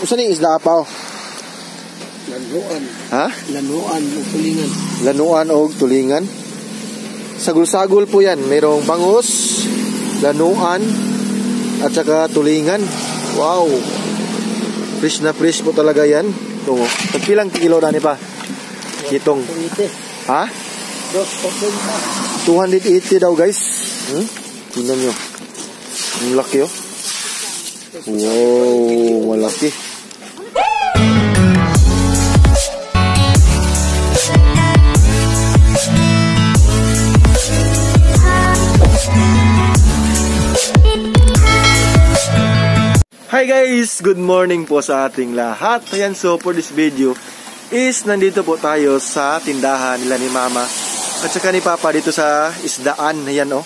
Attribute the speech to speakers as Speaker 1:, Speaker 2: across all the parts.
Speaker 1: Usa ni isda apaw?
Speaker 2: Lanuan.
Speaker 1: Ha?
Speaker 2: Lanuan o tulingan.
Speaker 1: Lanuan o tulingan. Sagol-sagol po yan. Mayroong bangus, lanuan, at saka tulingan. Wow. Fresh na fresh po talaga yan. Tungo. Pagpilang kilo na ni pa? Kitong.
Speaker 2: 280.
Speaker 1: Ha? 280 daw guys. Tingnan nyo. Ang laki oh. Wow, malaki. Hi guys! Good morning po sa ating lahat. Ayan, so for this video is nandito po tayo sa tindahan nila ni Mama at saka ni Papa dito sa isdaan. Ayan oh.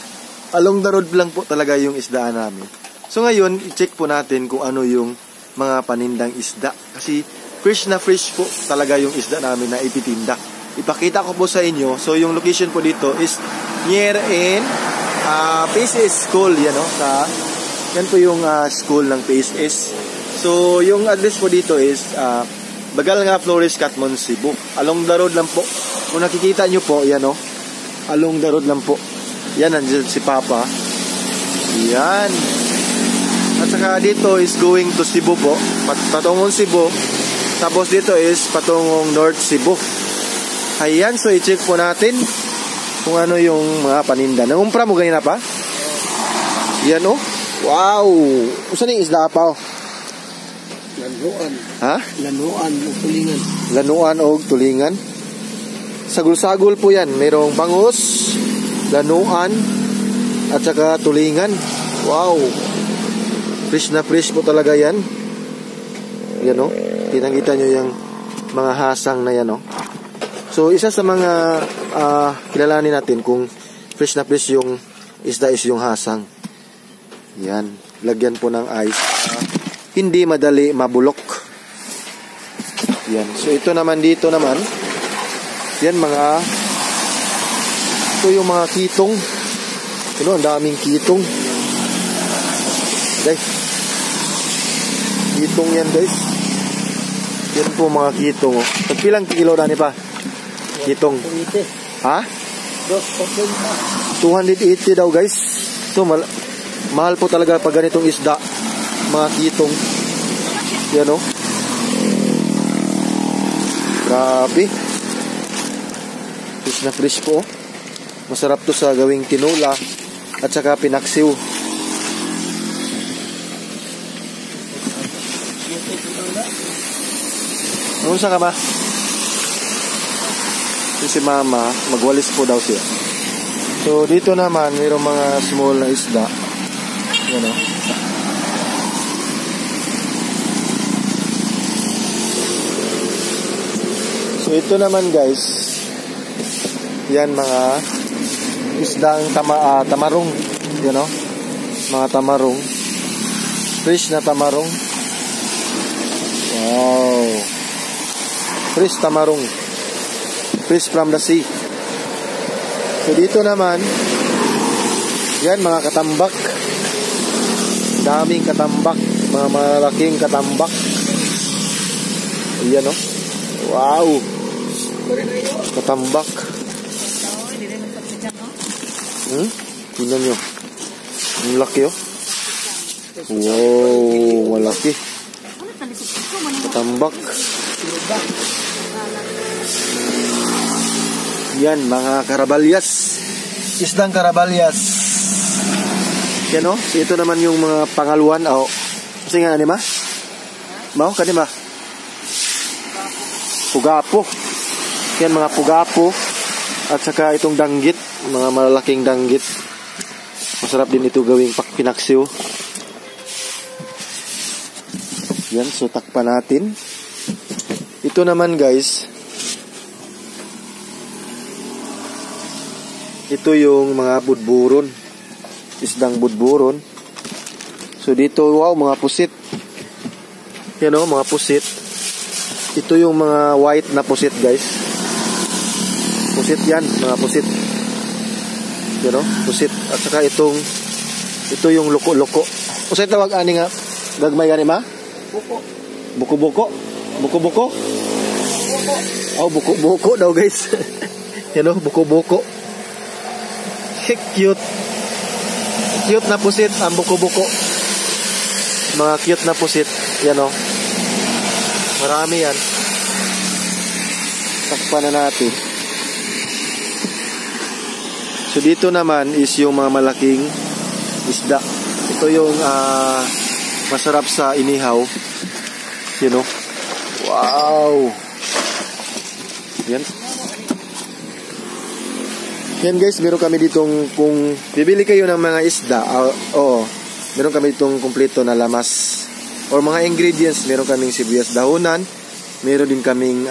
Speaker 1: Along the road lang po talaga yung isdaan namin. So ngayon, i-check po natin kung ano yung mga panindang isda. Kasi fresh na fresh po talaga yung isda namin na ititinda. Ipakita ko po sa inyo. So yung location po dito is near in PSS School. Yan oh, yan po yung school ng PSS. So yung address po dito is Bagal nga Flores, Catmon, Cebu. Along the road lang po. Kung nakikita nyo po, yan o. Along the road lang po. Yan, nandiyan si Papa. Yan. At saka dito is going to Cebu po. Patungong Cebu. Tapos dito is patungong North Cebu. Ayan, so i-check po natin kung ano yung mga paninda. Nangumpra mo ganina pa? Yan o. Wow. Usa ni isda apaw?
Speaker 2: Lanuan.
Speaker 1: Ha?
Speaker 2: Lanuan o tulingan.
Speaker 1: Lanuan o tulingan. Sagol-sagol po yan. Mayroong bangus, lanuan, at saka tulingan. Wow. Fresh na fresh po talaga yan. Yan o. Kitang-kita nyo yung mga hasang na yan o. So isa sa mga kilalanin natin kung fresh na fresh yung isda is yung hasang. Yan. Lagyan po ng ice. Hindi madali mabulok. Yan. So ito naman dito naman. Yan mga. Ito yung mga kitong. Ano, ang daming kitong. Guys. Kitong yan guys. Yan po mga kitong. Pagpilang kilo na ni pa? Kitong.
Speaker 2: 280.
Speaker 1: Ha? 280 daw guys. So mahal po talaga pag ganitong isda, mga kitong. Yan o. Grabe. Fresh na fresh po. Masarap to sa gawing tinola at saka pinaksiw. Ano sa ka ba? Si Mama, magwalis po daw siya. So dito naman mayroong mga small na isda. Yan o. So ito naman guys, yan mga isdang tamarong. Yan o. Mga tamarong. Fresh na tamarong. Wow. Fresh tamarong. Fresh from the sea. So dito naman, yan mga katambak. Daming katambak, mga malaking katambak. Ayan o. Wow. Katambak. Tingnan nyo. Ang laki o. Wow, malaki. Katambak. Yan, mga karabalyas. Isdang karabalyas. Yan o. So, ito naman yung mga pangaluan. O, kasi nga, anima? Mao, kanima? Pugapo. Yan, mga pugapo. At saka itong danggit. Mga malalaking danggit. Masarap din ito gawing pinaksiw. Yan, so takpan natin. Ito naman guys. Ito yung mga budburon. Isdang budburon. So dito, wow, mga pusit. Yan o, mga pusit. Ito yung mga white na pusit guys. Pusit yan, mga pusit. Yan o, pusit. At saka ito yung loko-loko. Usay tawag ani nga, gagmay gani ma?
Speaker 2: Buko.
Speaker 1: Buko-buko? Buko-buko? Oh, buko-buko daw guys. Yan o, buko-buko. Cute. Cute na pusit ang buko-buko. Mga cute na pusit. Yan o. Marami yan. Takpan na natin. So dito naman is yung mga malaking isda. Ito yung masarap sa inihaw. You know? Wow! Yan. Yan guys, meron kami ditong, kung bibili kayo ng mga isda, meron kami ditong kumpleto na lamas or mga ingredients. Meron kaming sibuyas dahunan, meron din kaming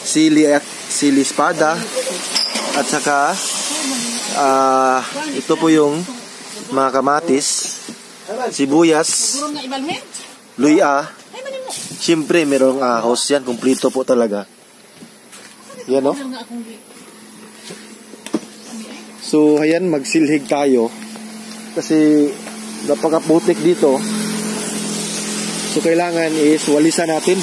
Speaker 1: sili at sili espada, at saka ito po yung mga kamatis, sibuyas, luya. Siyempre merong ahos yan, kumpleto po talaga. Yan o. So ayan, magsilhig tayo kasi napakaputik dito. So kailangan is walisan natin.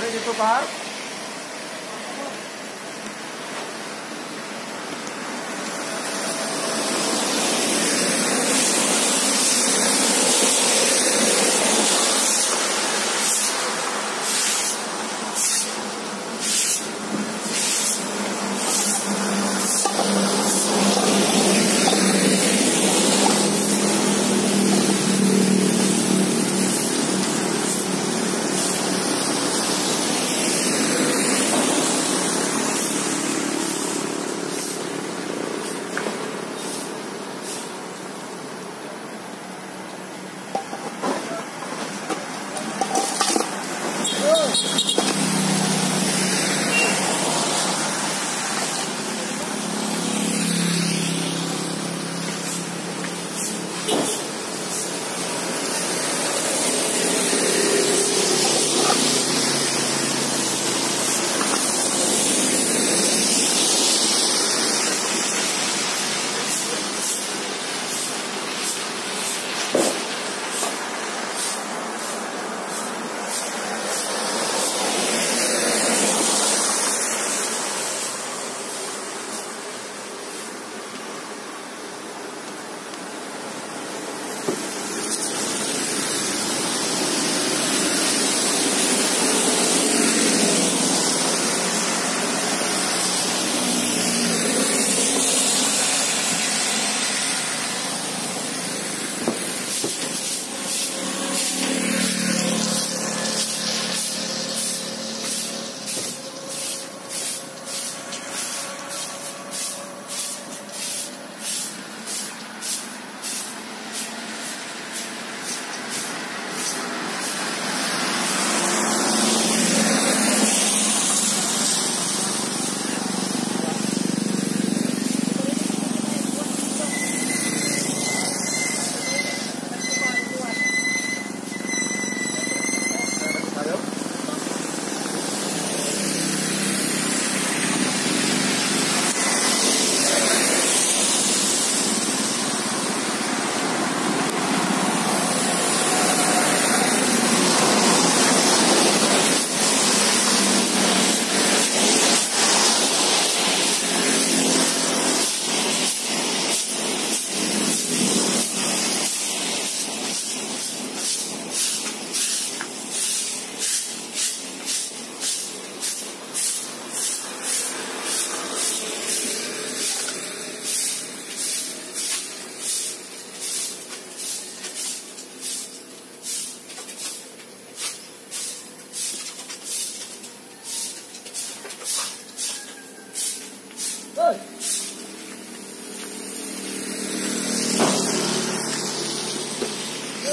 Speaker 1: Dito pa?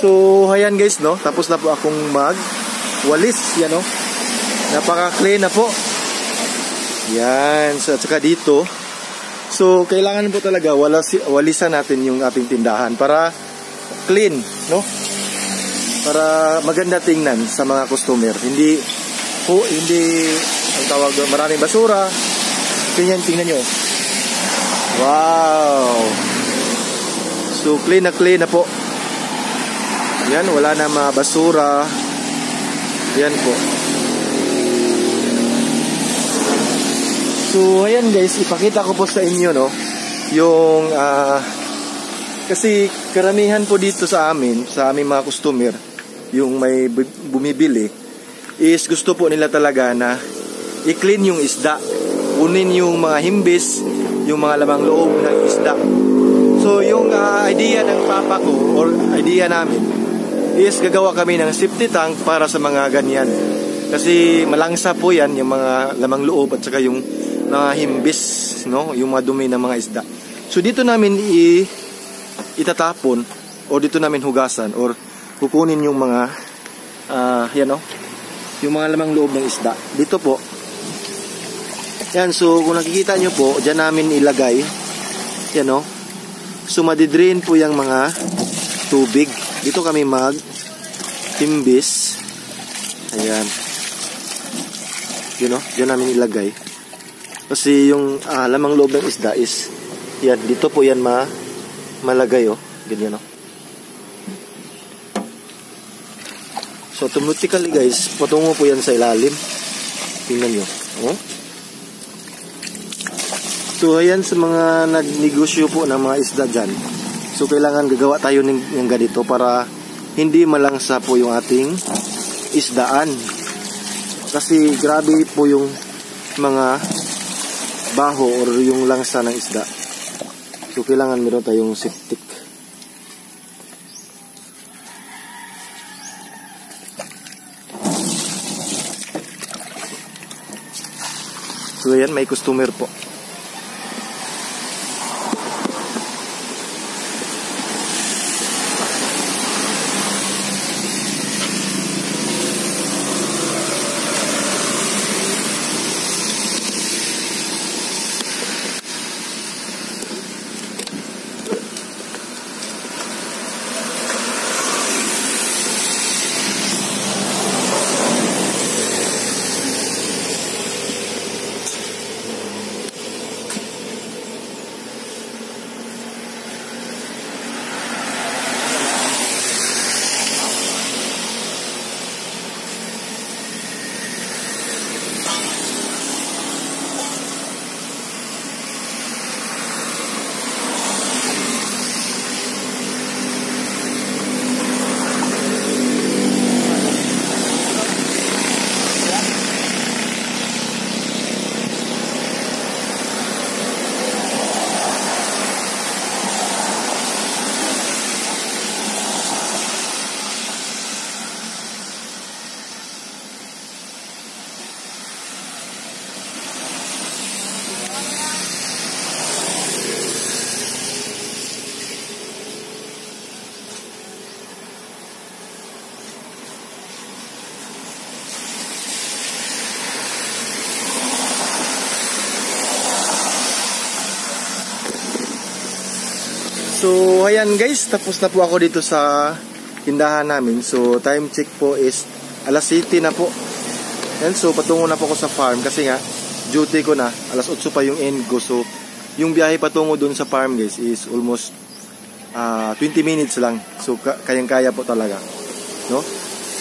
Speaker 1: So, ayan guys, no? Tapos na po akong walis, yan, no? Napaka-clean na po. Yan. So, at saka dito. So, kailangan po talaga walisan natin yung ating tindahan para clean, no? Para maganda tingnan sa mga customer. Hindi ang tawag doon, maraming basura. Tingnan nyo. Wow! So, clean na po. Yan, wala na mga basura. Yan po. So, ayan guys, ipakita ko po sa inyo, no, yung, kasi karamihan po dito sa aming mga customer, yung may bumibili, is gusto po nila talaga na i-clean yung isda. Kunin yung mga himbis, yung mga lamang loob ng isda. So, yung idea ng papa ko, or idea namin, is gagawa kami ng safety tank para sa mga ganyan. Kasi malangsa po yan, yung mga lamang loob at saka yung mga himbis, no? Yung mga dumi ng mga isda. So, dito namin itatapon, o dito namin hugasan, or kukunin yung mga, yan, no? Yung mga lamang loob ng isda. Dito po. Yan, so kung nakikita nyo po, dyan namin ilagay. Yan, no? So, madidrain po yung mga tubig. Dito kami himbis. Ayan. Yun, no? Dyan namin ilagay. Kasi yung lamang loob ng isda is, yan, dito po yan malagay, oh. Ganyan, no? So, automatically guys, patungo po yan sa ilalim. Tingnan nyo. Oh? So, ayan sa mga nagnegosyo po ng mga isda dyan. So, kailangan gagawa tayo ng ganito para hindi malangsa po yung ating isdaan. Kasi grabe po yung mga baho or yung langsa ng isda. So, kailangan meron tayong septic. So, ayan, may customer po. So, ayan guys, tapos na po ako dito sa tindahan namin. So, time check po is alas 7 na po. Yan, so patungo na po ako sa farm kasi nga, duty ko na, alas 8 pa yung end ko. So, yung biyahe patungo dun sa farm guys is almost 20 minutes lang. So, kayang-kaya po talaga. No?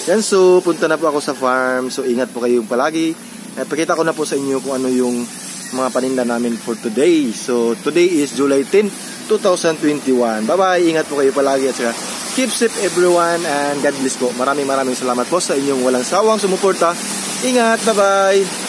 Speaker 1: Yan, so punta na po ako sa farm. So, ingat po kayo palagi. At pakita ko na po sa inyo kung ano yung mga paninda namin for today. So, today is July 10, 2021. Bye-bye. Ingat po kayo palagi at saka keep safe everyone and God bless po. Maraming salamat po sa inyong walang sawang sumuporta. Ingat. Bye-bye.